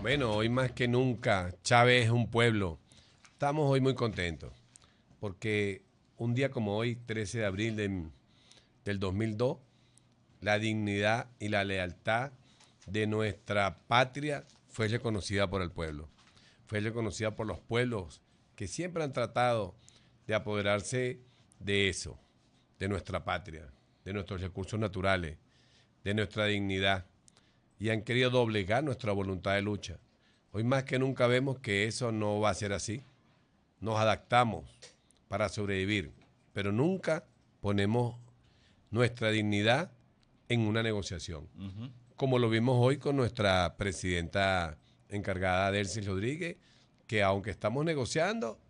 Bueno, hoy más que nunca, Chávez es un pueblo. Estamos hoy muy contentos porque un día como hoy, 13 de abril del 2002, la dignidad y la lealtad de nuestra patria fue reconocida por el pueblo. Fue reconocida por los pueblos que siempre han tratado de apoderarse de eso, de nuestra patria, de nuestros recursos naturales, de nuestra dignidad, y han querido doblegar nuestra voluntad de lucha. Hoy más que nunca vemos que eso no va a ser así. Nos adaptamos para sobrevivir, pero nunca ponemos nuestra dignidad en una negociación. Como lo vimos hoy con nuestra presidenta encargada, Delcy Rodríguez, que aunque estamos negociando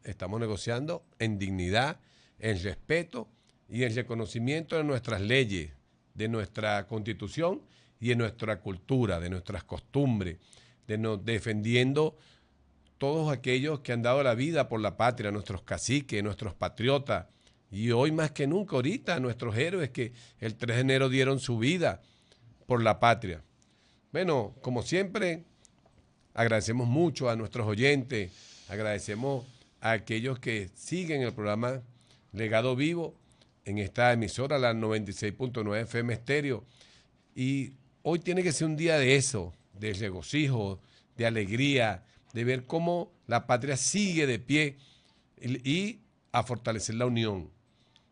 en dignidad, en respeto y en reconocimiento de nuestras leyes, de nuestra constitución y de nuestra cultura, de nuestras costumbres, defendiendo todos aquellos que han dado la vida por la patria, nuestros caciques, nuestros patriotas, y hoy más que nunca, ahorita, nuestros héroes que el 3 de enero dieron su vida por la patria. Bueno, como siempre, agradecemos mucho a nuestros oyentes, agradecemos a aquellos que siguen el programa Legado Vivo en esta emisora, la 96.9 FM Estéreo. Y hoy tiene que ser un día de eso, de regocijo, de alegría, de ver cómo la patria sigue de pie y a fortalecer la unión.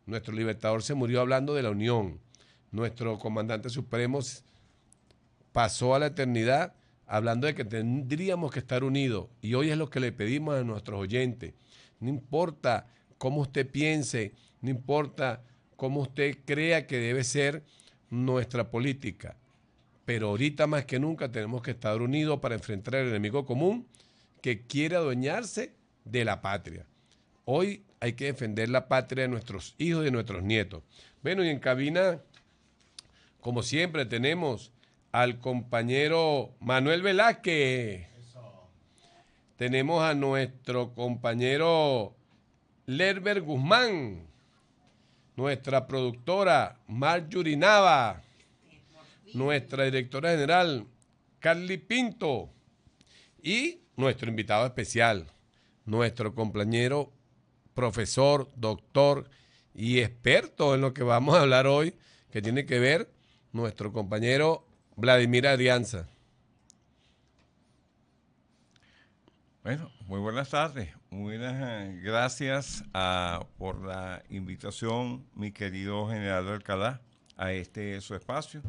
Nuestro libertador se murió hablando de la unión. Nuestro comandante supremo pasó a la eternidad hablando de que tendríamos que estar unidos. Y hoy es lo que le pedimos a nuestros oyentes. No importa cómo usted piense, no importa cómo usted crea que debe ser nuestra política. Pero ahorita más que nunca tenemos que estar unidos para enfrentar al enemigo común que quiere adueñarse de la patria. Hoy hay que defender la patria de nuestros hijos y de nuestros nietos. Bueno, y en cabina, como siempre, tenemos al compañero Manuel Velázquez. Tenemos a nuestro compañero Lerber Guzmán, nuestra productora Marjorie Nava, nuestra directora general Carly Pinto y nuestro invitado especial, nuestro compañero profesor, doctor y experto en lo que vamos a hablar hoy, que tiene que ver nuestro compañero Vladimir Adrianza. Bueno, muy buenas tardes. Buenas gracias por la invitación, mi querido general Alcalá, a su espacio.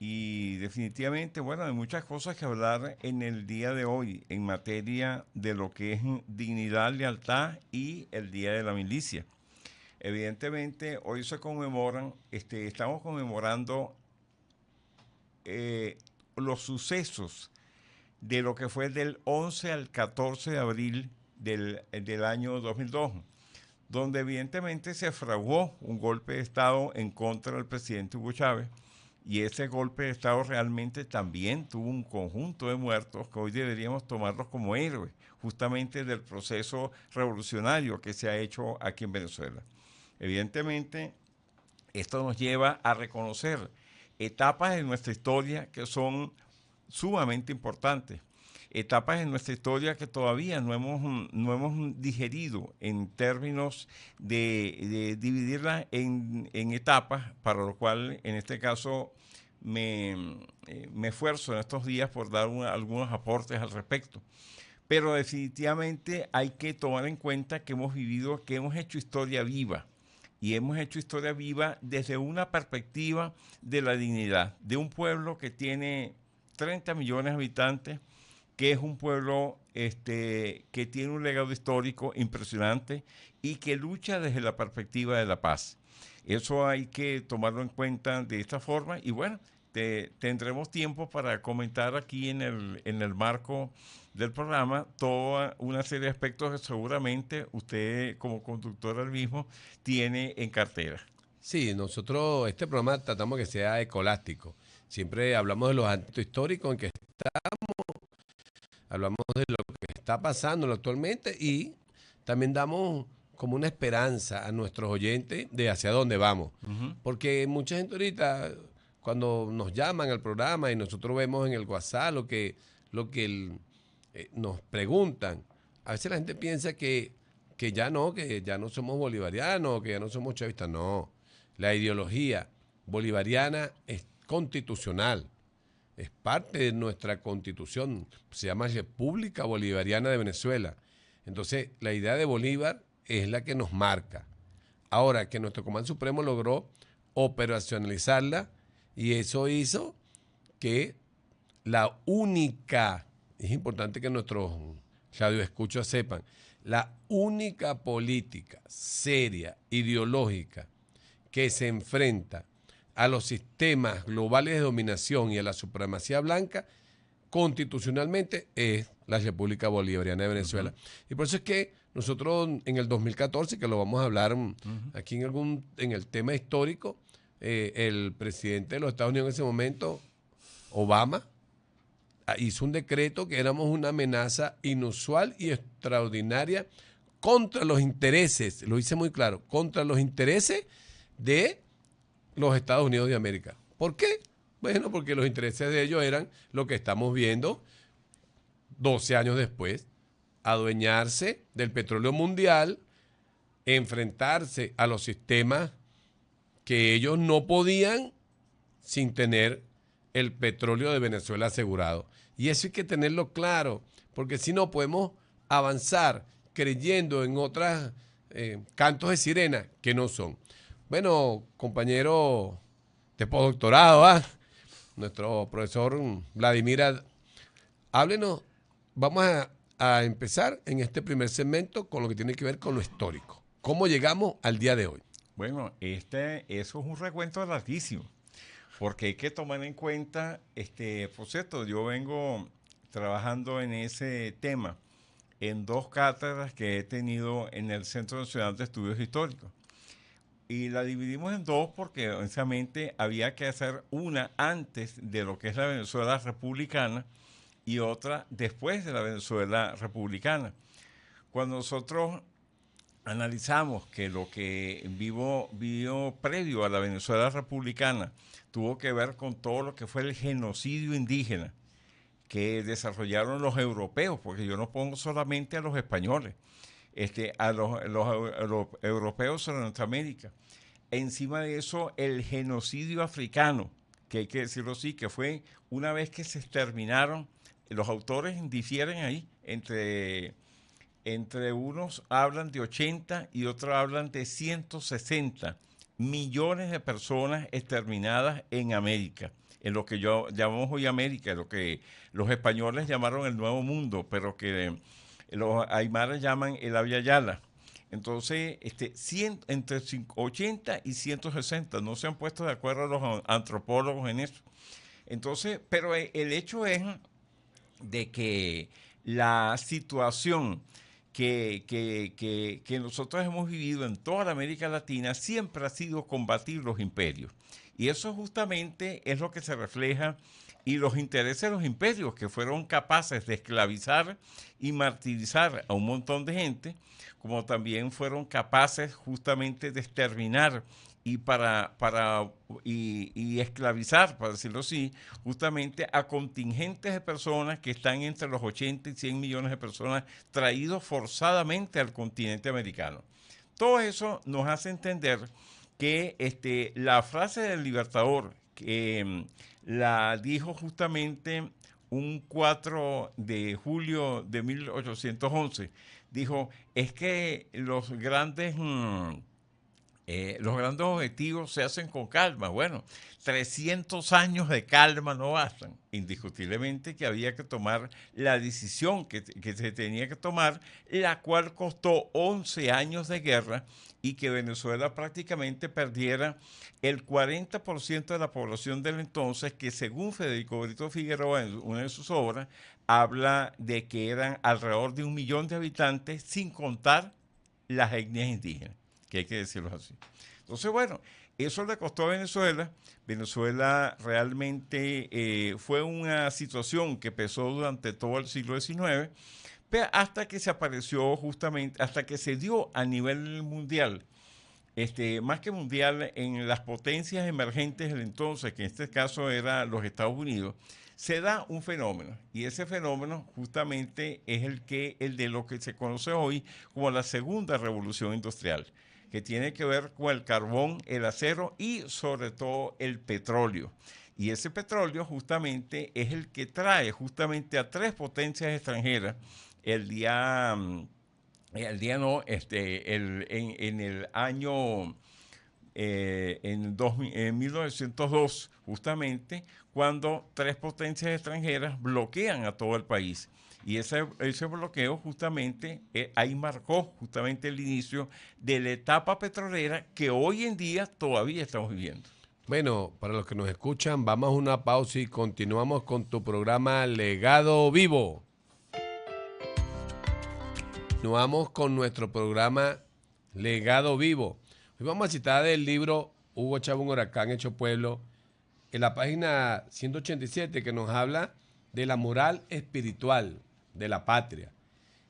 Y definitivamente, bueno, hay muchas cosas que hablar en el día de hoy en materia de lo que es dignidad, lealtad y el Día de la Milicia. Evidentemente, hoy se conmemoran, estamos conmemorando los sucesos de lo que fue del 11 al 14 de abril del año 2002, donde evidentemente se fraguó un golpe de Estado en contra del presidente Hugo Chávez, y ese golpe de Estado realmente también tuvo un conjunto de muertos que hoy deberíamos tomarlos como héroes, justamente del proceso revolucionario que se ha hecho aquí en Venezuela. Evidentemente, esto nos lleva a reconocer etapas de nuestra historia que son sumamente importantes, etapas en nuestra historia que todavía no hemos digerido en términos de dividirlas en etapas, para lo cual en este caso me esfuerzo en estos días por dar algunos aportes al respecto. Pero definitivamente hay que tomar en cuenta que hemos vivido, que hemos hecho historia viva. Y hemos hecho historia viva desde una perspectiva de la dignidad, de un pueblo que tiene 30 millones de habitantes, que es un pueblo que tiene un legado histórico impresionante y que lucha desde la perspectiva de la paz. Eso hay que tomarlo en cuenta de esta forma y bueno, tendremos tiempo para comentar aquí en el marco del programa toda una serie de aspectos que seguramente usted como conductor del mismo tiene en cartera. Sí, nosotros este programa tratamos que sea escolástico. Siempre hablamos de los actos históricos en que estamos, hablamos de lo que está pasando actualmente y también damos como una esperanza a nuestros oyentes de hacia dónde vamos. Porque mucha gente ahorita, cuando nos llaman al programa y nosotros vemos en el WhatsApp lo que nos preguntan. A veces la gente piensa que ya no somos bolivarianos, que ya no somos chavistas. No, la ideología bolivariana es constitucional, es parte de nuestra constitución, se llama República Bolivariana de Venezuela. Entonces, la idea de Bolívar es la que nos marca. Ahora, que nuestro Comando Supremo logró operacionalizarla y eso hizo que la única, es importante que nuestros radioescuchas sepan, la única política seria, ideológica, que se enfrenta a los sistemas globales de dominación y a la supremacía blanca, constitucionalmente es la República Bolivariana de Venezuela. Y por eso es que nosotros en el 2014, que lo vamos a hablar aquí en el tema histórico, el presidente de los Estados Unidos en ese momento, Obama, hizo un decreto que éramos una amenaza inusual y extraordinaria contra los intereses, lo hice muy claro, contra los intereses de los Estados Unidos de América. ¿Por qué? Bueno, porque los intereses de ellos eran lo que estamos viendo 12 años después, adueñarse del petróleo mundial, enfrentarse a los sistemas que ellos no podían sin tener el petróleo de Venezuela asegurado. Y eso hay que tenerlo claro, porque si no podemos avanzar creyendo en otros cantos de sirena que no son. Bueno, compañero de postdoctorado, nuestro profesor Vladimir, háblenos, vamos a empezar en este primer segmento con lo que tiene que ver con lo histórico. ¿Cómo llegamos al día de hoy? Bueno, eso es un recuento larguísimo, porque hay que tomar en cuenta, por cierto, yo vengo trabajando en ese tema en 2 cátedras que he tenido en el Centro Nacional de Estudios Históricos. Y la dividimos en 2 porque, honestamente, había que hacer una antes de lo que es la Venezuela republicana y otra después de la Venezuela republicana. Cuando nosotros analizamos que lo que vivió previo a la Venezuela republicana tuvo que ver con todo lo que fue el genocidio indígena que desarrollaron los europeos, porque yo no pongo solamente a los españoles, a los europeos en Norteamérica. Encima de eso, el genocidio africano, que hay que decirlo así, que fue una vez que se exterminaron, los autores difieren ahí, entre unos hablan de 80 y otros hablan de 160 millones de personas exterminadas en América, en lo que llamamos hoy América, lo que los españoles llamaron el Nuevo Mundo, pero que los aymaras llaman el Abya Yala. Entonces, entre 80 y 160, no se han puesto de acuerdo los antropólogos en eso. Entonces, pero el hecho es de que la situación que nosotros hemos vivido en toda la América Latina siempre ha sido combatir los imperios. Y eso justamente es lo que se refleja y los intereses de los imperios, que fueron capaces de esclavizar y martirizar a un montón de gente, como también fueron capaces justamente de exterminar y esclavizar, para decirlo así, justamente a contingentes de personas que están entre los 80 y 100 millones de personas traídos forzadamente al continente americano. Todo eso nos hace entender que la frase del Libertador, que la dijo justamente un 4 de julio de 1811, dijo, es que los grandes objetivos se hacen con calma. Bueno, 300 años de calma no bastan. Indiscutiblemente que había que tomar la decisión que se tenía que tomar, la cual costó 11 años de guerra y que Venezuela prácticamente perdiera el 40% de la población del entonces, que según Federico Brito Figueroa en una de sus obras, habla de que eran alrededor de 1 millón de habitantes, sin contar las etnias indígenas, que hay que decirlo así. Entonces, bueno, eso le costó a Venezuela. Venezuela realmente fue una situación que pesó durante todo el siglo XIX, hasta que se apareció justamente, hasta que se dio a nivel mundial, más que mundial, en las potencias emergentes del entonces, que en este caso era los Estados Unidos, se da un fenómeno, y ese fenómeno justamente es el de lo que se conoce hoy como la segunda revolución industrial, que tiene que ver con el carbón, el acero y sobre todo el petróleo. Y ese petróleo justamente es el que trae justamente a tres potencias extranjeras en el año en 1902, justamente cuando tres potencias extranjeras bloquean a todo el país. Y ese bloqueo justamente ahí marcó justamente el inicio de la etapa petrolera que hoy en día todavía estamos viviendo. Bueno, para los que nos escuchan, vamos a una pausa y continuamos con tu programa Legado Vivo. Continuamos con nuestro programa Legado Vivo. Hoy vamos a citar del libro Hugo Chávez, un huracán hecho pueblo, en la página 187, que nos habla de la moral espiritual de la patria.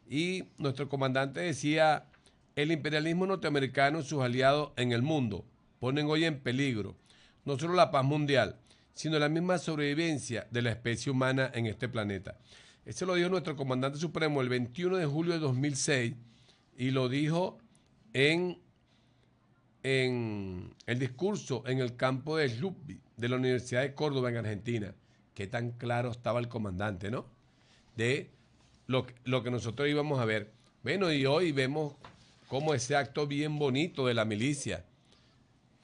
Y nuestro comandante decía, el imperialismo norteamericano y sus aliados en el mundo ponen hoy en peligro no solo la paz mundial, sino la misma sobrevivencia de la especie humana en este planeta. Eso lo dijo nuestro comandante supremo el 21 de julio de 2006 y lo dijo en el discurso en el campo de rugby de la Universidad de Córdoba en Argentina. Qué tan claro estaba el comandante, ¿no? De lo que nosotros íbamos a ver. Bueno, y hoy vemos cómo ese acto bien bonito de la milicia,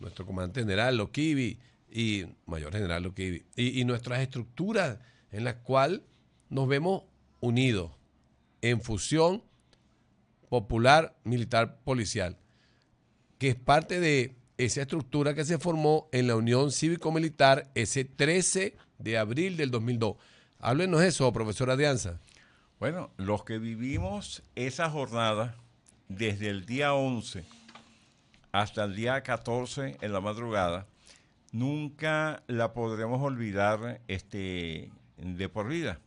nuestro comandante general Loquivi y mayor general Loquivi, y nuestras estructuras en las cuales nos vemos unidos en fusión popular, militar, policial, que es parte de esa estructura que se formó en la Unión Cívico-Militar ese 13 de abril del 2002. Háblenos eso, profesor Adrianza. Bueno, los que vivimos esa jornada desde el día 11 hasta el día 14 en la madrugada, nunca la podremos olvidar de por vida.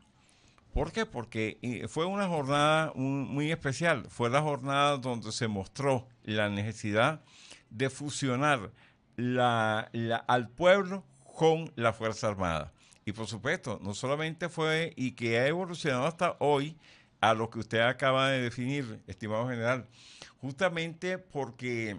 ¿Por qué? Porque fue una jornada muy especial. Fue la jornada donde se mostró la necesidad de fusionar al pueblo con la Fuerza Armada. Y por supuesto, no solamente fue y que ha evolucionado hasta hoy a lo que usted acaba de definir, estimado general, justamente porque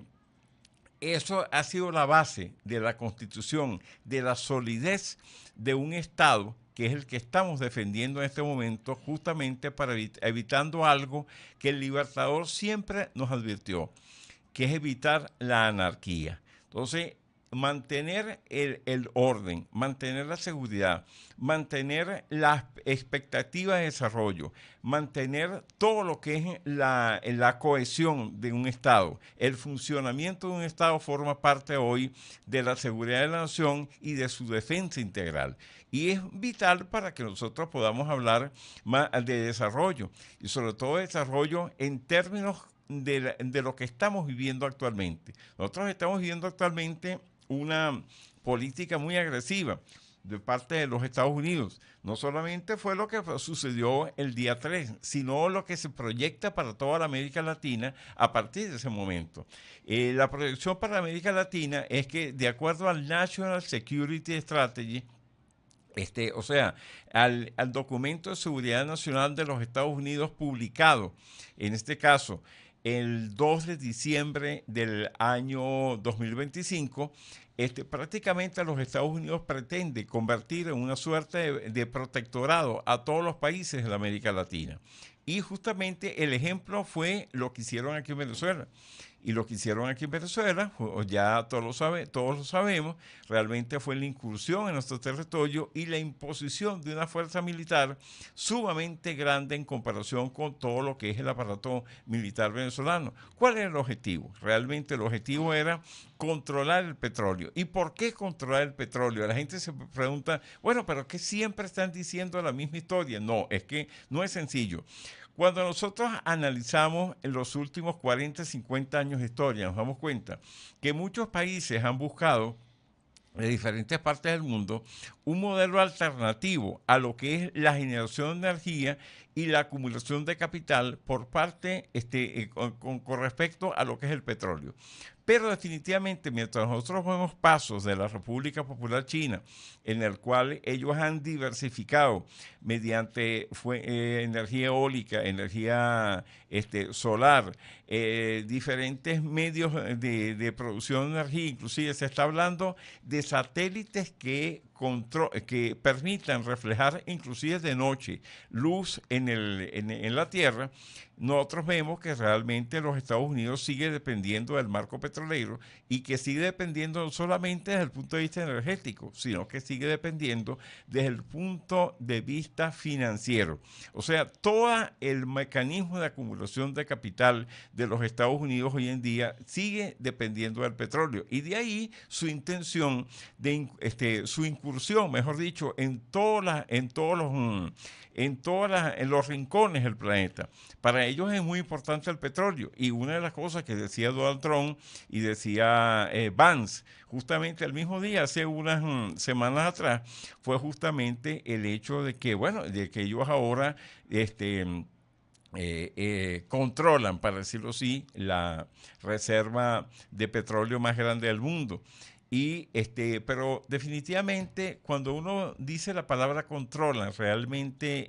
eso ha sido la base de la Constitución, de la solidez de un Estado, que es el que estamos defendiendo en este momento, justamente para evitando algo que el Libertador siempre nos advirtió, que es evitar la anarquía. Entonces, mantener el orden, mantener la seguridad, mantener las expectativas de desarrollo, mantener todo lo que es la cohesión de un Estado. El funcionamiento de un Estado forma parte hoy de la seguridad de la nación y de su defensa integral. Y es vital para que nosotros podamos hablar más de desarrollo y sobre todo desarrollo en términos de lo que estamos viviendo actualmente. Nosotros estamos viviendo actualmente una política muy agresiva de parte de los Estados Unidos. No solamente fue lo que sucedió el día 3, sino lo que se proyecta para toda la América Latina a partir de ese momento. La proyección para la América Latina es que, de acuerdo al National Security Strategy, o sea, al documento de seguridad nacional de los Estados Unidos publicado, en este caso, el 2 de diciembre del año 2025, prácticamente los Estados Unidos pretende convertir en una suerte de protectorado a todos los países de la América Latina. Y justamente el ejemplo fue lo que hicieron aquí en Venezuela. Y lo que hicieron aquí en Venezuela, ya todos lo sabemos, realmente fue la incursión en nuestro territorio y la imposición de una fuerza militar sumamente grande en comparación con todo lo que es el aparato militar venezolano. ¿Cuál era el objetivo? Realmente el objetivo era controlar el petróleo. ¿Y por qué controlar el petróleo? La gente se pregunta, bueno, pero ¿qué siempre están diciendo la misma historia? No, es que no es sencillo. Cuando nosotros analizamos en los últimos 40, 50 años de historia, nos damos cuenta que muchos países han buscado de diferentes partes del mundo un modelo alternativo a lo que es la generación de energía y la acumulación de capital por parte con respecto a lo que es el petróleo. Pero definitivamente, mientras nosotros vemos pasos de la República Popular China, en el cual ellos han diversificado mediante energía eólica, energía solar, diferentes medios de producción de energía, inclusive se está hablando de satélites que permitan reflejar inclusive de noche luz en la Tierra. Nosotros vemos que realmente los Estados Unidos sigue dependiendo del marco petrolero y que sigue dependiendo no solamente desde el punto de vista energético, sino que sigue dependiendo desde el punto de vista financiero. O sea, todo el mecanismo de acumulación de capital de los Estados Unidos hoy en día sigue dependiendo del petróleo, y de ahí su intención su incursión, mejor dicho, en los rincones del planeta. Para ellos es muy importante el petróleo, y una de las cosas que decía Donald Trump y decía Vance justamente el mismo día, hace unas semanas atrás, fue justamente el hecho de que, bueno, de que ellos ahora controlan, para decirlo así, la reserva de petróleo más grande del mundo. Pero definitivamente cuando uno dice la palabra controlan, realmente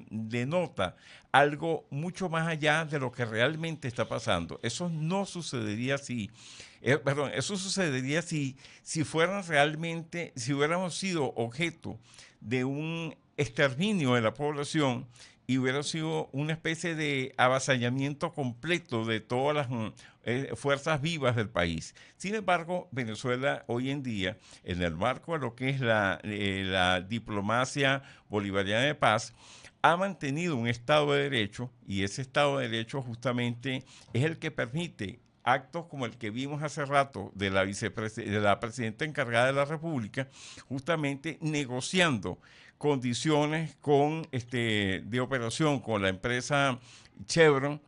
denota algo mucho más allá de lo que realmente está pasando. Eso no sucedería así. Eso sucedería si hubiéramos sido objeto de un exterminio de la población y hubiera sido una especie de avasallamiento completo de todas las fuerzas vivas del país. Sin embargo, Venezuela hoy en día, en el marco de lo que es la diplomacia bolivariana de paz, ha mantenido un Estado de Derecho, y ese Estado de Derecho justamente es el que permite actos como el que vimos hace rato de la presidenta encargada de la República, justamente negociando condiciones de operación con la empresa Chevron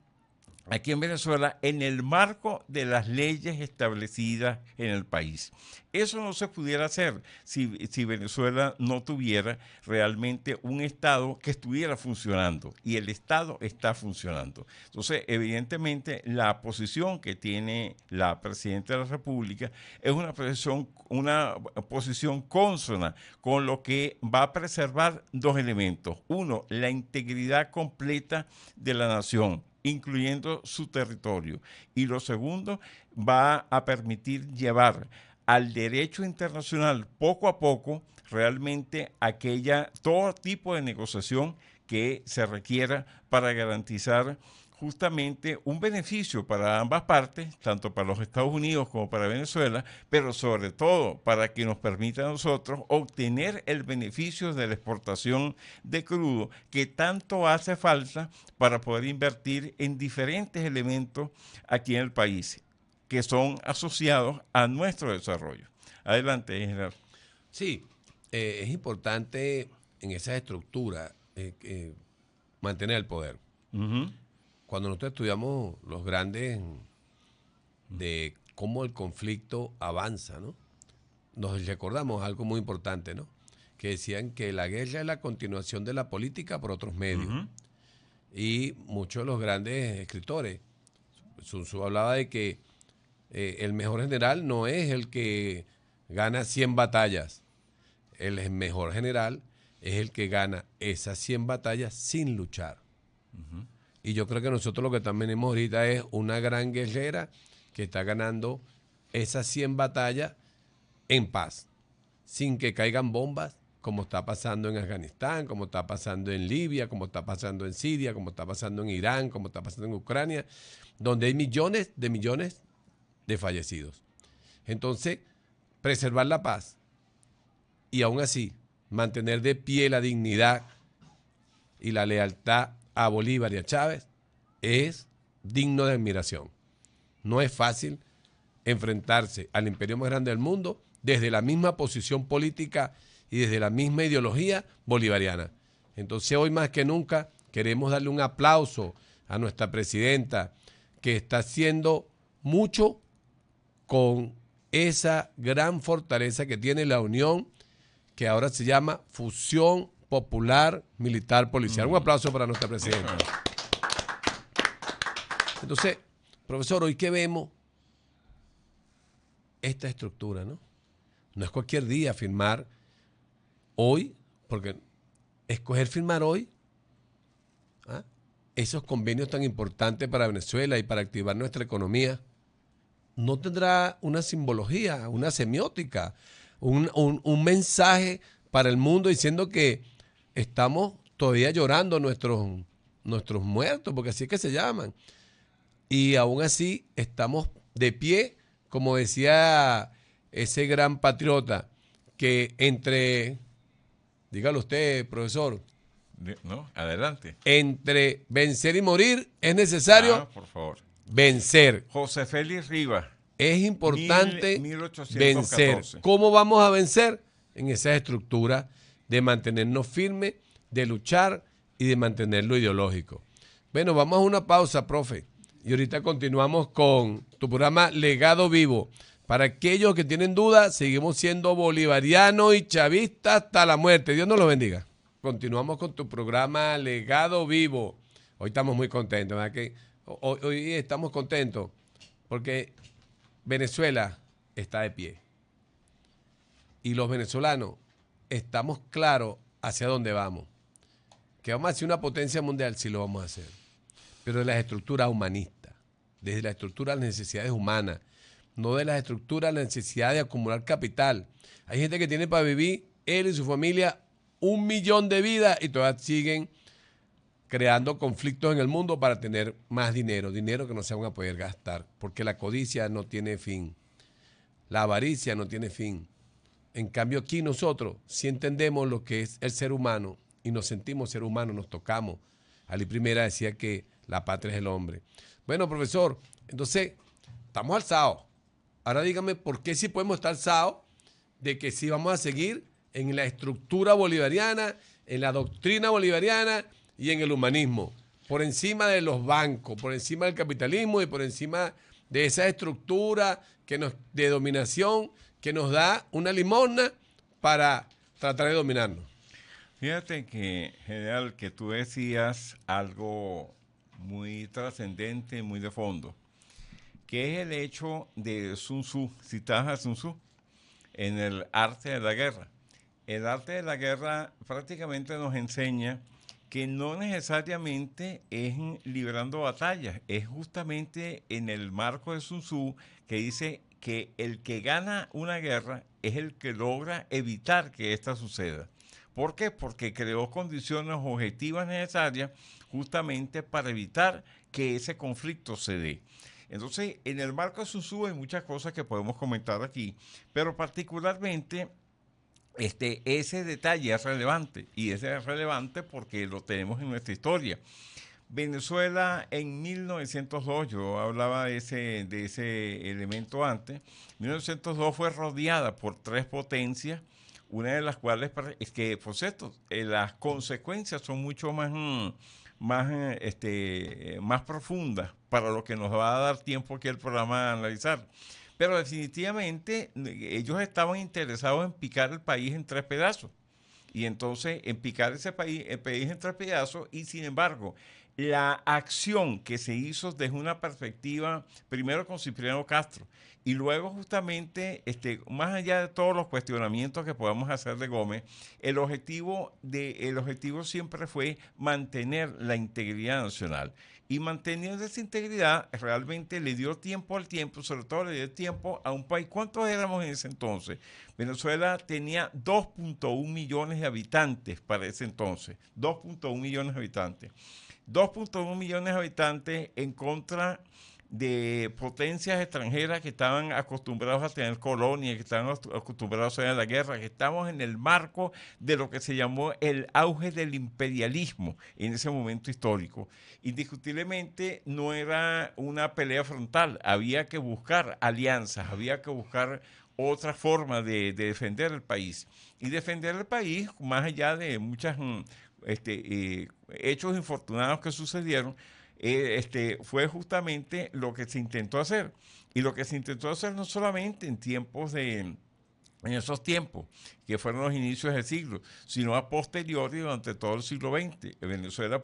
aquí en Venezuela en el marco de las leyes establecidas en el país. Eso no se pudiera hacer si Venezuela no tuviera realmente un Estado que estuviera funcionando, y el Estado está funcionando. Entonces, evidentemente, la posición que tiene la Presidenta de la República es una posición consona con lo que va a preservar dos elementos. Uno, la integridad completa de la nación, incluyendo su territorio. Y lo segundo, va a permitir llevar al derecho internacional poco a poco realmente todo tipo de negociación que se requiera para garantizar justamente un beneficio para ambas partes, tanto para los Estados Unidos como para Venezuela, pero sobre todo para que nos permita a nosotros obtener el beneficio de la exportación de crudo que tanto hace falta para poder invertir en diferentes elementos aquí en el país que son asociados a nuestro desarrollo. Adelante, general. Sí, es importante en esa estructura mantener el poder. Uh-huh. Cuando nosotros estudiamos los grandes de cómo el conflicto avanza, ¿no? Nos recordamos algo muy importante, ¿no? Que decían que la guerra es la continuación de la política por otros medios. Uh-huh. Y muchos de los grandes escritores, Sun Tzu hablaba de que el mejor general no es el que gana 100 batallas. El mejor general es el que gana esas 100 batallas sin luchar. Uh-huh. Y yo creo que nosotros lo que también tenemos ahorita es una gran guerrera que está ganando esas 100 batallas en paz, sin que caigan bombas, como está pasando en Afganistán, como está pasando en Libia, como está pasando en Siria, como está pasando en Irán, como está pasando en Ucrania, donde hay millones de fallecidos. Entonces, preservar la paz y aún así mantener de pie la dignidad y la lealtad a Bolívar y a Chávez es digno de admiración. No es fácil enfrentarse al imperio más grande del mundo desde la misma posición política y desde la misma ideología bolivariana. Entonces, hoy más que nunca queremos darle un aplauso a nuestra presidenta, que está haciendo mucho con esa gran fortaleza que tiene la unión, que ahora se llama Fusión popular, militar, policial. Un aplauso para nuestra presidenta. Entonces, profesor, hoy que vemos esta estructura, ¿no? No es cualquier día firmar hoy, porque escoger firmar hoy, esos convenios tan importantes para Venezuela y para activar nuestra economía, no tendrá una simbología, una semiótica, un mensaje para el mundo diciendo que estamos todavía llorando nuestros muertos, porque así es que se llaman. Y aún así estamos de pie, como decía ese gran patriota, que dígalo usted, profesor. No, adelante. Entre vencer y morir es necesario por favor. Vencer. José Félix Rivas. Es importante 1814. vencer. ¿Cómo vamos a vencer? En esa estructura de mantenernos firmes, de luchar y de mantener lo ideológico. Bueno, vamos a una pausa, profe. Y ahorita continuamos con tu programa Legado Vivo. Para aquellos que tienen dudas, seguimos siendo bolivarianos y chavistas hasta la muerte. Dios nos los bendiga. Continuamos con tu programa Legado Vivo. Hoy estamos muy contentos, ¿verdad? Que hoy estamos contentos porque Venezuela está de pie. Y los venezolanos estamos claros hacia dónde vamos. Que vamos a ser una potencia mundial, sí lo vamos a hacer. Pero de las estructuras humanistas, desde la estructura de las necesidades humanas, no de las estructuras de la necesidad de acumular capital. Hay gente que tiene para vivir, él y su familia, 1 millón de vidas y todavía siguen creando conflictos en el mundo para tener más dinero que no se van a poder gastar, porque la codicia no tiene fin, la avaricia no tiene fin. En cambio aquí nosotros sí entendemos lo que es el ser humano y nos sentimos ser humanos, nos tocamos. Ali Primera decía que la patria es el hombre. Bueno, profesor, entonces estamos alzados. Ahora dígame por qué sí podemos estar alzados de que sí vamos a seguir en la estructura bolivariana, en la doctrina bolivariana y en el humanismo, por encima de los bancos, por encima del capitalismo y por encima de esa estructura de dominación que nos da una limosna para tratar de dominarnos. Fíjate que, general, que tú decías algo muy trascendente, muy de fondo, que es el hecho de Sun Tzu. Citas a Sun Tzu en el arte de la guerra. El arte de la guerra prácticamente nos enseña que no necesariamente es librando batallas, es justamente en el marco de Sun Tzu que dice que el que gana una guerra es el que logra evitar que ésta suceda. ¿Por qué? Porque creó condiciones objetivas necesarias justamente para evitar que ese conflicto se dé. Entonces, en el marco de Sun Tzu hay muchas cosas que podemos comentar aquí, pero particularmente ese detalle es relevante, y ese es relevante porque lo tenemos en nuestra historia. Venezuela en 1902, yo hablaba de ese elemento antes, 1902 fue rodeada por 3 potencias, una de las cuales es que, por cierto, las consecuencias son mucho más profundas para lo que nos va a dar tiempo aquí el programa a analizar. Pero definitivamente ellos estaban interesados en picar el país en 3 pedazos. Y entonces en picar el país en 3 pedazos, y sin embargo, la acción que se hizo desde una perspectiva, primero con Cipriano Castro, y luego justamente, más allá de todos los cuestionamientos que podamos hacer de Gómez, el objetivo siempre fue mantener la integridad nacional. Y manteniendo esa integridad, realmente le dio tiempo al tiempo, sobre todo le dio tiempo a un país. ¿Cuántos éramos en ese entonces? Venezuela tenía 2.1 millones de habitantes para ese entonces. 2.1 millones de habitantes. 2.1 millones de habitantes en contra de potencias extranjeras que estaban acostumbrados a tener colonias, que estaban acostumbrados a hacer la guerra, que estamos en el marco de lo que se llamó el auge del imperialismo en ese momento histórico. Indiscutiblemente no era una pelea frontal, había que buscar alianzas, había que buscar otra forma de defender el país. Y defender el país, más allá de muchas hechos infortunados que sucedieron, fue justamente lo que se intentó hacer. Y lo que se intentó hacer no solamente en tiempos de en esos tiempos, que fueron los inicios del siglo, sino a posteriori durante todo el siglo XX. En Venezuela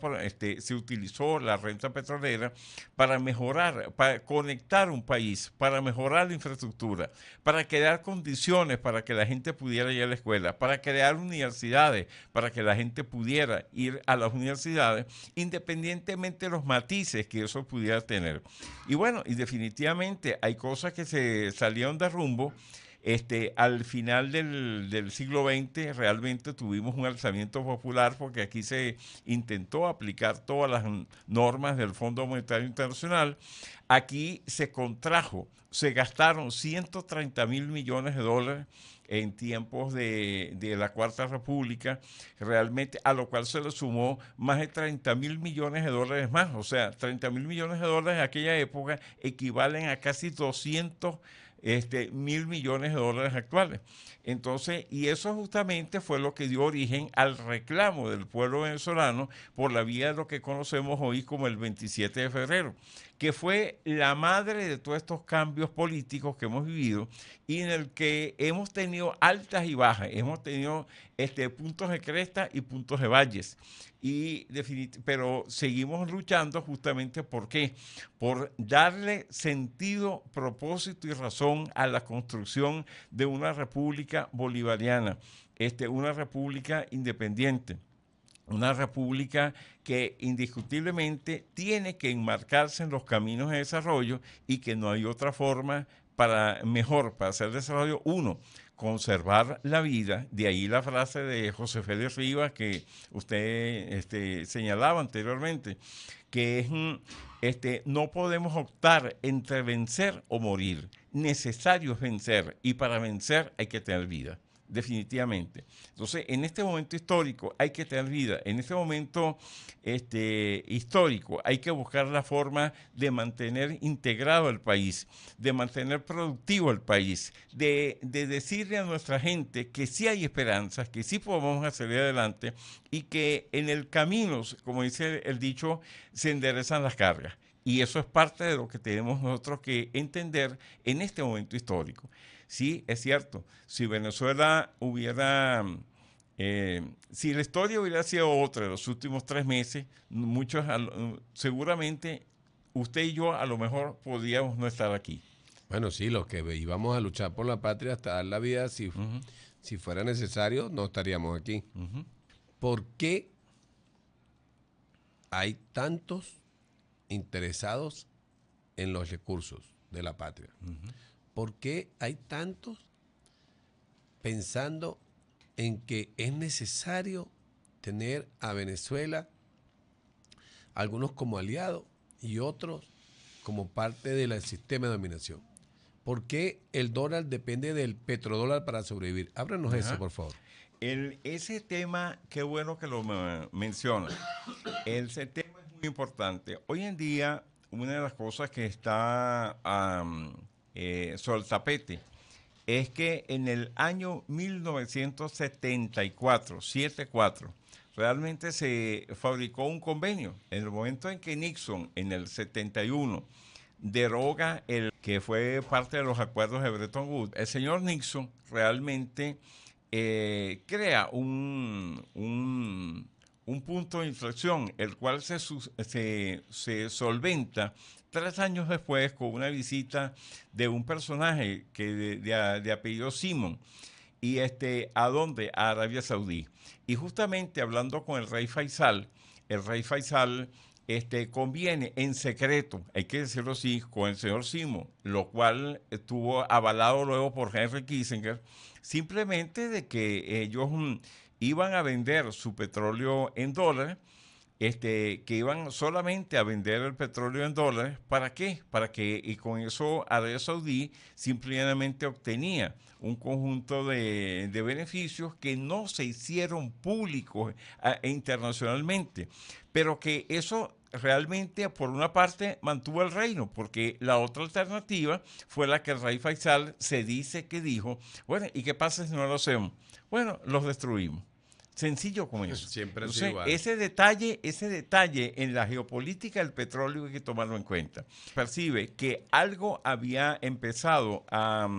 se utilizó la renta petrolera para mejorar, para conectar un país, para mejorar la infraestructura, para crear condiciones para que la gente pudiera ir a la escuela, para crear universidades, para que la gente pudiera ir a las universidades, independientemente de los matices que eso pudiera tener. Y bueno, y definitivamente hay cosas que se salieron de rumbo. Al final del siglo XX realmente tuvimos un alzamiento popular porque aquí se intentó aplicar todas las normas del Fondo Monetario Internacional. Aquí se contrajo, se gastaron 130.000 millones de dólares en tiempos de la Cuarta República, realmente, a lo cual se le sumó más de 30.000 millones de dólares más. O sea, 30.000 millones de dólares en aquella época equivalen a casi 200.000 millones de dólares actuales. Entonces, y eso justamente fue lo que dio origen al reclamo del pueblo venezolano por la vía de lo que conocemos hoy como el 27 de febrero, que fue la madre de todos estos cambios políticos que hemos vivido y en el que hemos tenido altas y bajas, hemos tenido puntos de cresta y puntos de valles. Pero seguimos luchando justamente ¿por qué? Por darle sentido, propósito y razón a la construcción de una república bolivariana, una república independiente, una república que indiscutiblemente tiene que enmarcarse en los caminos de desarrollo y que no hay otra forma para hacer desarrollo. Uno, conservar la vida, de ahí la frase de José Félix Rivas que usted señalaba anteriormente, que es, no podemos optar entre vencer o morir, necesario es vencer y para vencer hay que tener vida. Definitivamente. Entonces, en este momento histórico hay que tener vida. En este momento histórico hay que buscar la forma de mantener integrado el país, de mantener productivo el país, de decirle a nuestra gente que sí hay esperanzas, que sí podemos salir adelante y que en el camino, como dice el dicho, se enderezan las cargas. Y eso es parte de lo que tenemos nosotros que entender en este momento histórico. Sí, es cierto, si Venezuela hubiera, si la historia hubiera sido otra de los últimos 3 meses, seguramente usted y yo a lo mejor podríamos no estar aquí. Bueno, sí, los que íbamos a luchar por la patria hasta dar la vida, si fuera necesario, no estaríamos aquí. ¿Por qué hay tantos interesados en los recursos de la patria? ¿Por qué hay tantos pensando en que es necesario tener a Venezuela, algunos como aliados y otros como parte del sistema de dominación? ¿Por qué el dólar depende del petrodólar para sobrevivir? Ábranos eso, por favor. Ese tema, qué bueno que lo menciona. Ese tema es muy importante. Hoy en día, una de las cosas que está sobre el tapete es que en el año 1974, realmente se fabricó un convenio. En el momento en que Nixon, en el 71, deroga el que fue parte de los acuerdos de Bretton Woods, el señor Nixon realmente crea un punto de inflexión, el cual se solventa 3 años después con una visita de un personaje que de apellido Simon, y ¿a dónde? A Arabia Saudí. Y justamente hablando con el rey Faisal conviene en secreto, hay que decirlo así, con el señor Simon, lo cual estuvo avalado luego por Henry Kissinger, simplemente de que ellos iban a vender su petróleo en dólares, que iban solamente a vender el petróleo en dólares. ¿Para qué? Para que, y con eso Arabia Saudí simplemente obtenía un conjunto de beneficios que no se hicieron públicos internacionalmente, pero que eso realmente por una parte mantuvo el reino, porque la otra alternativa fue la que el rey Faisal se dice que dijo, bueno, ¿y qué pasa si no lo hacemos? Bueno, los destruimos. Sencillo como eso. Siempre Entonces, igual. ese detalle en la geopolítica del petróleo hay que tomarlo en cuenta. Percibe que algo había empezado a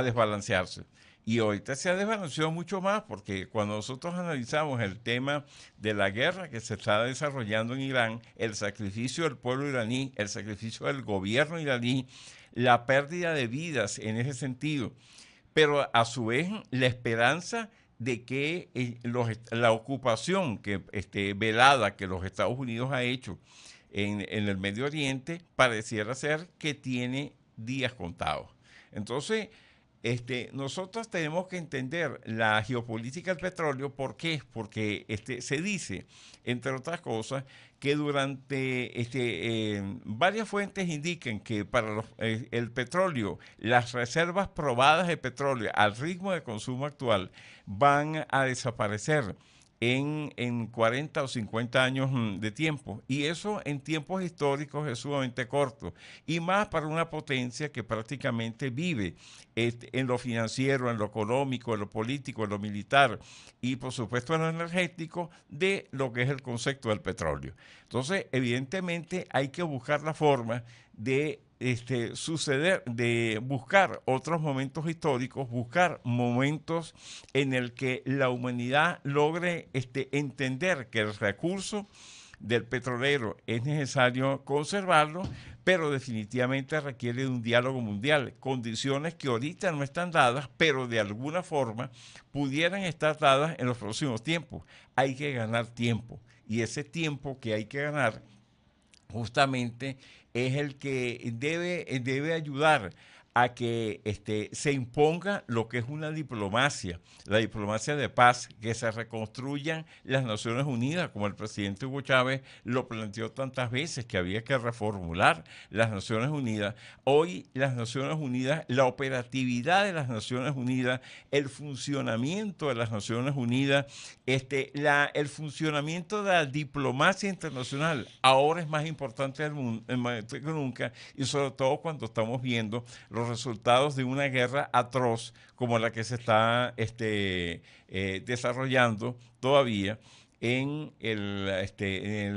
desbalancearse. Y ahorita se ha desbalanceado mucho más porque cuando nosotros analizamos el tema de la guerra que se está desarrollando en Irán, el sacrificio del pueblo iraní, el sacrificio del gobierno iraní, la pérdida de vidas en ese sentido, pero a su vez la esperanza de que la ocupación velada que los Estados Unidos ha hecho en el Medio Oriente pareciera ser que tiene días contados. Entonces, nosotros tenemos que entender la geopolítica del petróleo. ¿Por qué? Porque se dice, entre otras cosas, que durante varias fuentes indican que para el petróleo, las reservas probadas de petróleo al ritmo de consumo actual van a desaparecer en 40 o 50 años de tiempo. Y eso en tiempos históricos es sumamente corto. Y más para una potencia que prácticamente vive en lo financiero, en lo económico, en lo político, en lo militar y por supuesto en lo energético de lo que es el concepto del petróleo. Entonces, evidentemente hay que buscar la forma de de buscar otros momentos históricos, buscar momentos en el que la humanidad logre entender que el recurso del petrolero es necesario conservarlo, pero definitivamente requiere de un diálogo mundial, condiciones que ahorita no están dadas, pero de alguna forma pudieran estar dadas en los próximos tiempos. Hay que ganar tiempo, y ese tiempo que hay que ganar justamente es el que debe ayudar a que se imponga lo que es una diplomacia, la diplomacia de paz, que se reconstruyan las Naciones Unidas, como el presidente Hugo Chávez lo planteó tantas veces, que había que reformular las Naciones Unidas. Hoy las Naciones Unidas, la operatividad de las Naciones Unidas, el funcionamiento de las Naciones Unidas, el funcionamiento de la diplomacia internacional ahora es más importante que nunca, y sobre todo cuando estamos viendo los resultados de una guerra atroz como la que se está desarrollando todavía en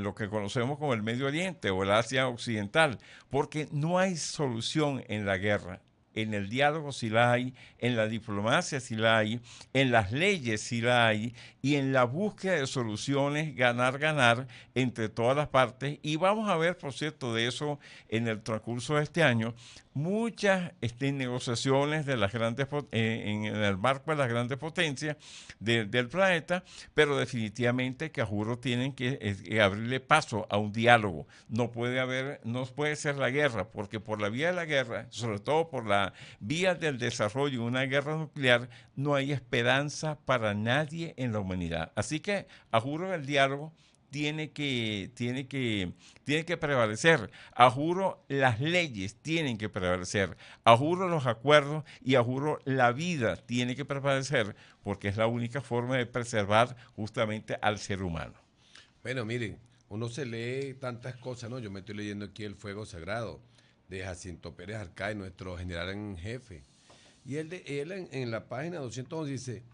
lo que conocemos como el Medio Oriente o el Asia Occidental, porque no hay solución en la guerra. En el diálogo sí la hay, en la diplomacia sí la hay, en las leyes sí la hay, y en la búsqueda de soluciones ganar entre todas las partes. Y vamos a ver, por cierto, de eso en el transcurso de este año, muchas negociaciones de las grandes en el marco de las grandes potencias del planeta, pero definitivamente que a juro tienen que abrirle paso a un diálogo. No puede ser la guerra, porque por la vía de la guerra, sobre todo por la vía del desarrollo de una guerra nuclear, no hay esperanza para nadie en la humanidad. Así que a juro el diálogo tiene que prevalecer. A juro las leyes tienen que prevalecer. A juro los acuerdos y a juro la vida tiene que prevalecer, porque es la única forma de preservar justamente al ser humano. Bueno, miren, uno se lee tantas cosas, ¿no? Yo me estoy leyendo aquí El Fuego Sagrado de Jacinto Pérez Arcay, nuestro general en jefe. Y él en la página 211 dice,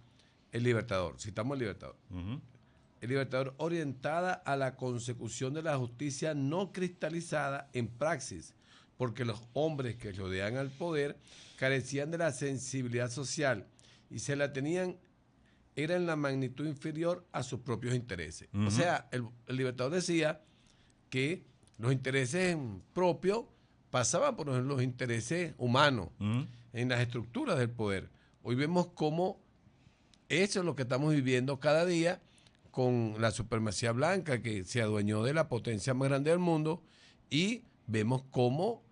El Libertador, citamos El Libertador. Uh-huh. El Libertador, orientada a la consecución de la justicia no cristalizada en praxis, porque los hombres que rodean al poder carecían de la sensibilidad social y se la tenían, era en la magnitud inferior a sus propios intereses. Uh-huh. O sea, el Libertador decía que los intereses propios pasaban por los intereses humanos uh-huh. en las estructuras del poder. Hoy vemos cómo eso es lo que estamos viviendo cada día con la supremacía blanca que se adueñó de la potencia más grande del mundo, y vemos cómo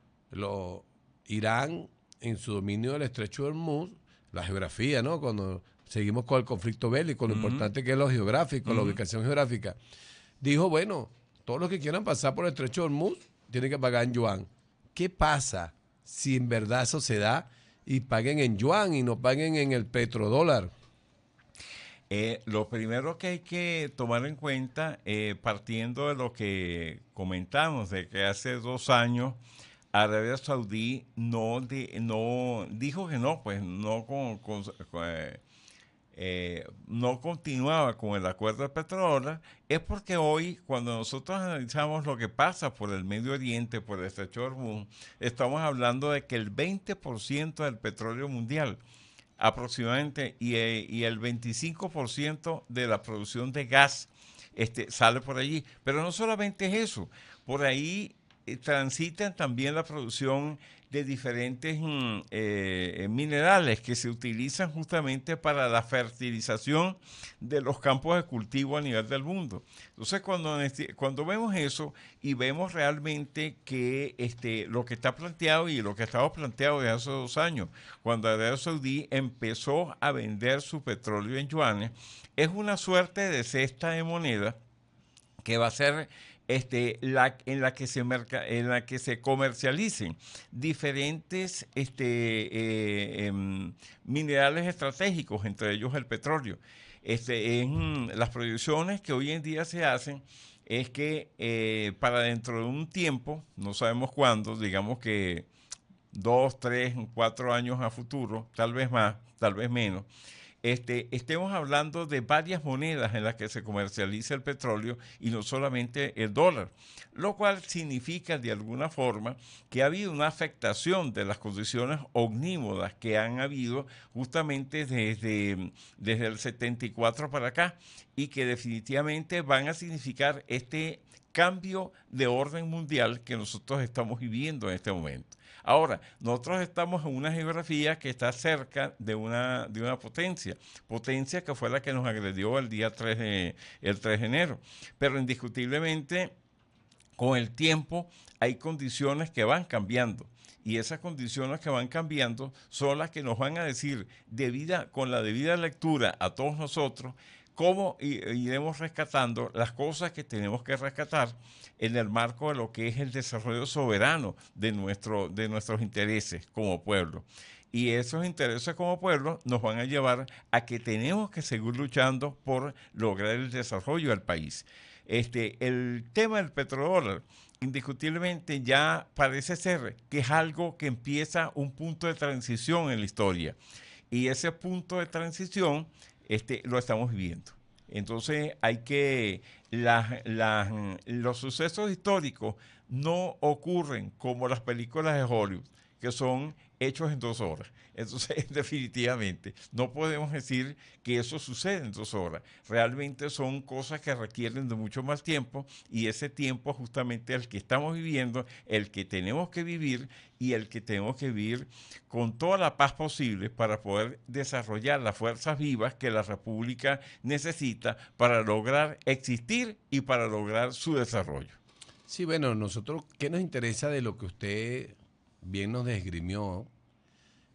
Irán en su dominio del estrecho de Hormuz, la geografía, ¿no? Cuando seguimos con el conflicto bélico, lo uh-huh. importante que es lo geográfico, uh-huh. la ubicación geográfica, dijo, bueno, todos los que quieran pasar por el estrecho de Hormuz tienen que pagar en yuan. ¿Qué pasa si en verdad eso se da y paguen en yuan y no paguen en el petrodólar? Lo primero que hay que tomar en cuenta, partiendo de lo que comentamos, de que hace 2 años Arabia Saudí no dijo que no, pues no continuaba con el acuerdo de petróleo, es porque hoy, cuando nosotros analizamos lo que pasa por el Medio Oriente, por el estrecho de Hormuz, estamos hablando de que el 20% del petróleo mundial aproximadamente, y el 25% de la producción de gas sale por allí. Pero no solamente es eso, por ahí transitan también la producción de diferentes minerales que se utilizan justamente para la fertilización de los campos de cultivo a nivel del mundo. Entonces, cuando vemos eso y vemos realmente que lo que está planteado y lo que estaba planteado desde hace 2 años, cuando Arabia Saudí empezó a vender su petróleo en yuanes, es una suerte de cesta de moneda que va a ser en la que se comercialicen diferentes minerales estratégicos, entre ellos el petróleo. En las proyecciones que hoy en día se hacen es que para dentro de un tiempo, no sabemos cuándo, digamos que 2, 3, 4 años a futuro, tal vez más, tal vez menos, estemos hablando de varias monedas en las que se comercializa el petróleo y no solamente el dólar, lo cual significa de alguna forma que ha habido una afectación de las condiciones omnímodas que han habido justamente desde el 74 para acá y que definitivamente van a significar este cambio de orden mundial que nosotros estamos viviendo en este momento. Ahora, nosotros estamos en una geografía que está cerca de una potencia que fue la que nos agredió el 3 de enero. Pero indiscutiblemente, con el tiempo hay condiciones que van cambiando. Y esas condiciones que van cambiando son las que nos van a decir, con la debida lectura a todos nosotros, cómo iremos rescatando las cosas que tenemos que rescatar en el marco de lo que es el desarrollo soberano de nuestros intereses como pueblo. Y esos intereses como pueblo nos van a llevar a que tenemos que seguir luchando por lograr el desarrollo del país. El tema del petrodólar, indiscutiblemente ya parece ser que es algo que empieza un punto de transición en la historia. Y ese punto de transición lo estamos viviendo. Entonces hay que, los sucesos históricos no ocurren como las películas de Hollywood, que son hechos en 2 horas. Entonces, definitivamente, no podemos decir que eso sucede en 2 horas. Realmente son cosas que requieren de mucho más tiempo y ese tiempo es justamente el que estamos viviendo, el que tenemos que vivir y el que tenemos que vivir con toda la paz posible para poder desarrollar las fuerzas vivas que la República necesita para lograr existir y para lograr su desarrollo. Sí, bueno, nosotros, ¿qué nos interesa de lo que usted bien nos desgrimió?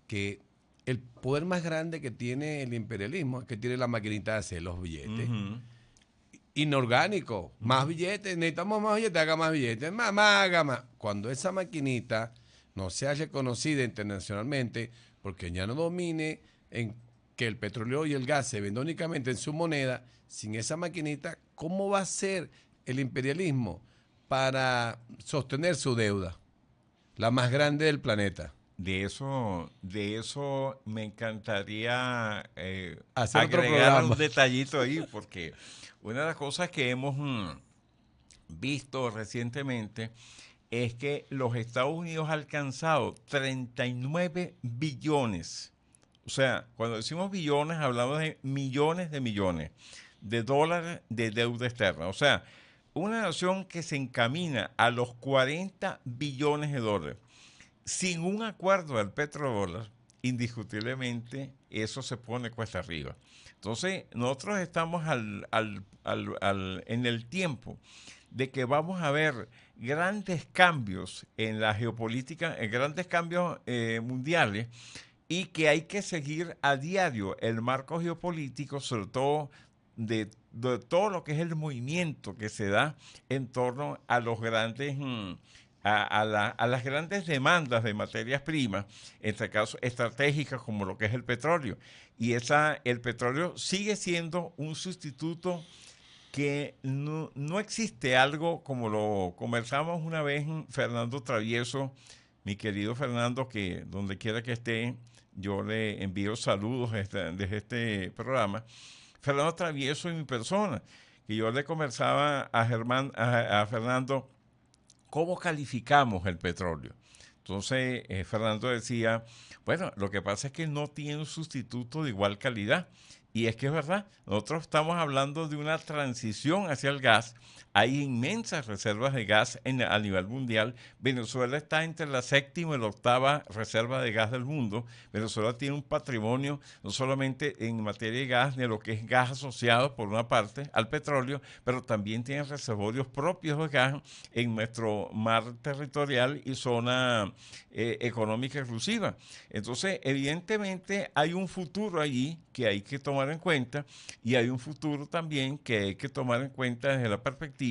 Que el poder más grande que tiene el imperialismo es que tiene la maquinita de hacer los billetes. Inorgánico, más billetes, necesitamos más billetes, haga más billetes, más, haga más. Cuando esa maquinita no sea reconocida internacionalmente, porque ya no domine en que el petróleo y el gas se venden únicamente en su moneda, sin esa maquinita, ¿cómo va a ser el imperialismo para sostener su deuda, la más grande del planeta? De eso me encantaría Hacer otro agregar programa. un detallito ahí, porque una de las cosas que hemos visto recientemente es que los Estados Unidos ha alcanzado 39 billones. O sea, cuando decimos billones, hablamos de millones de dólares de deuda externa. O sea, una nación que se encamina a los 40 billones de dólares. Sin un acuerdo del petrodólar, indiscutiblemente eso se pone cuesta arriba. Entonces, nosotros estamos en el tiempo de que vamos a ver grandes cambios en la geopolítica, grandes cambios mundiales, y que hay que seguir a diario el marco geopolítico, sobre todo de todo lo que es el movimiento que se da en torno a los grandes a las grandes demandas de materias primas, en este caso estratégicas como lo que es el petróleo. Y el petróleo sigue siendo un sustituto que no existe algo como lo conversamos una vez, Fernando Travieso, mi querido Fernando, que donde quiera que esté, yo le envío saludos desde este programa. Fernando Travieso y mi persona, que yo le conversaba a Fernando, ¿cómo calificamos el petróleo? Entonces, Fernando decía, bueno, lo que pasa es que no tiene un sustituto de igual calidad. Y es que es verdad, nosotros estamos hablando de una transición hacia el gas. Hay inmensas reservas de gas a nivel mundial. Venezuela está entre la séptima y la octava reserva de gas del mundo. Venezuela tiene un patrimonio no solamente en materia de gas, de lo que es gas asociado, por una parte, al petróleo, pero también tiene reservorios propios de gas en nuestro mar territorial y zona económica exclusiva. Entonces, evidentemente, hay un futuro allí que hay que tomar en cuenta, y hay un futuro también que hay que tomar en cuenta desde la perspectiva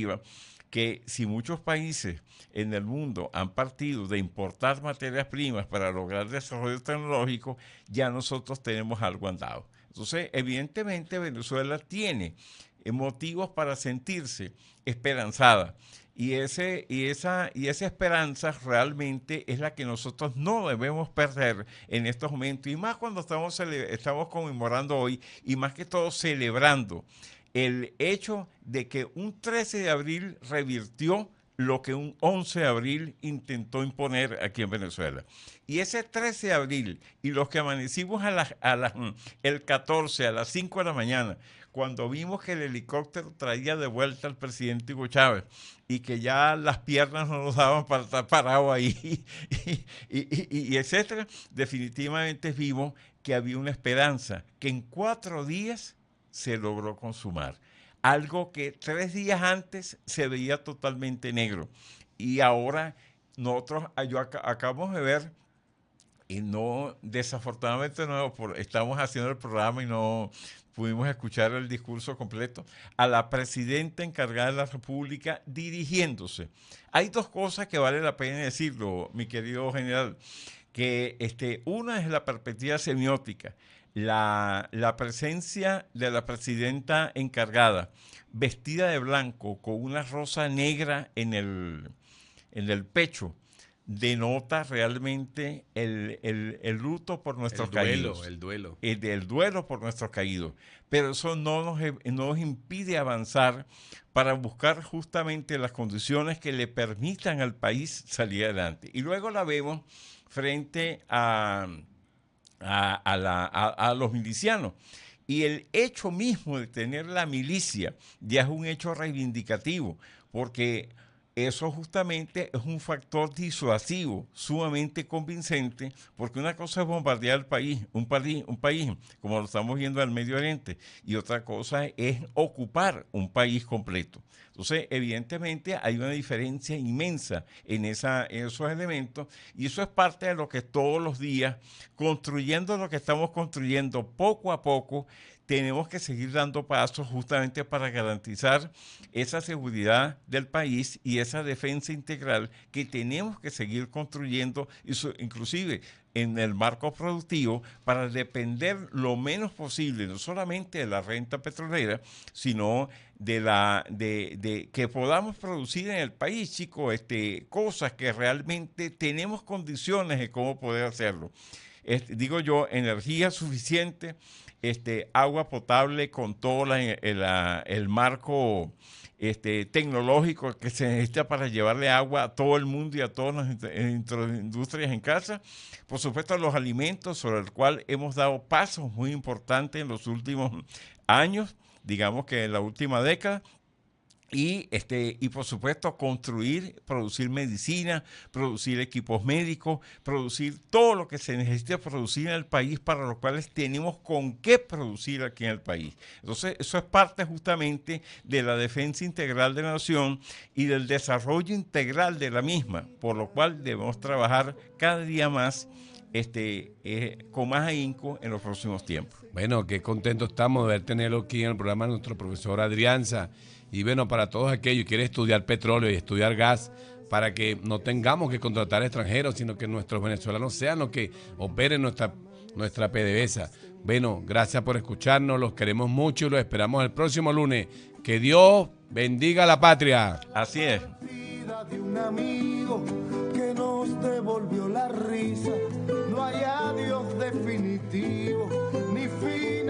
que si muchos países en el mundo han partido de importar materias primas para lograr desarrollo tecnológico, ya nosotros tenemos algo andado. Entonces, evidentemente, Venezuela tiene motivos para sentirse esperanzada. Y esa esperanza realmente es la que nosotros no debemos perder en estos momentos, y más cuando estamos conmemorando hoy, y más que todo celebrando el hecho de que un 13 de abril revirtió lo que un 11 de abril intentó imponer aquí en Venezuela. Y ese 13 de abril y los que amanecimos el 14 a las 5 de la mañana, cuando vimos que el helicóptero traía de vuelta al presidente Hugo Chávez y que ya las piernas no nos daban para estar parados ahí, y etcétera, definitivamente vimos que había una esperanza que en 4 días se logró consumar. Algo que 3 días antes se veía totalmente negro. Y ahora nosotros, acabamos de ver, y no, desafortunadamente no, estamos haciendo el programa y no pudimos escuchar el discurso completo, a la presidenta encargada de la República dirigiéndose. Hay 2 cosas que vale la pena decirlo, mi querido general, que una es la perspectiva semiótica. La presencia de la presidenta encargada, vestida de blanco, con una rosa negra en el pecho, denota realmente el luto por nuestros caídos. El duelo. El duelo por nuestros caídos. Pero eso no nos impide avanzar para buscar justamente las condiciones que le permitan al país salir adelante. Y luego la vemos frente a los milicianos. Y el hecho mismo de tener la milicia ya es un hecho reivindicativo, porque eso justamente es un factor disuasivo sumamente convincente, porque una cosa es bombardear el país, un país como lo estamos viendo en el Medio Oriente, y otra cosa es ocupar un país completo. Entonces, evidentemente, hay una diferencia inmensa en esos elementos, y eso es parte de lo que todos los días, construyendo lo que estamos construyendo poco a poco, tenemos que seguir dando pasos justamente para garantizar esa seguridad del país y esa defensa integral que tenemos que seguir construyendo, inclusive en el marco productivo, para depender lo menos posible, no solamente de la renta petrolera, sino de que podamos producir en el país, chicos, cosas que realmente tenemos condiciones de cómo poder hacerlo. Digo yo, energía suficiente, agua potable con todo el marco tecnológico que se necesita para llevarle agua a todo el mundo y a todas las industrias en casa. Por supuesto, los alimentos, sobre el cual hemos dado pasos muy importantes en los últimos años, digamos que en la última década. Y por supuesto producir medicina, producir equipos médicos, producir todo lo que se necesita producir en el país, para lo cual tenemos con qué producir aquí en el país. Entonces, eso es parte justamente de la defensa integral de la nación y del desarrollo integral de la misma, por lo cual debemos trabajar cada día más con más ahínco en los próximos tiempos. Bueno, qué contento estamos de tenerlo aquí en el programa nuestro profesor Adrianza. Y bueno, para todos aquellos que quieren estudiar petróleo y estudiar gas, para que no tengamos que contratar extranjeros, sino que nuestros venezolanos sean los que operen nuestra PDVSA. Bueno, gracias por escucharnos, los queremos mucho y los esperamos el próximo lunes. Que Dios bendiga a la patria. Así es. De un amigo que nos devolvió la risa, no hay adiós definitivo, ni fin.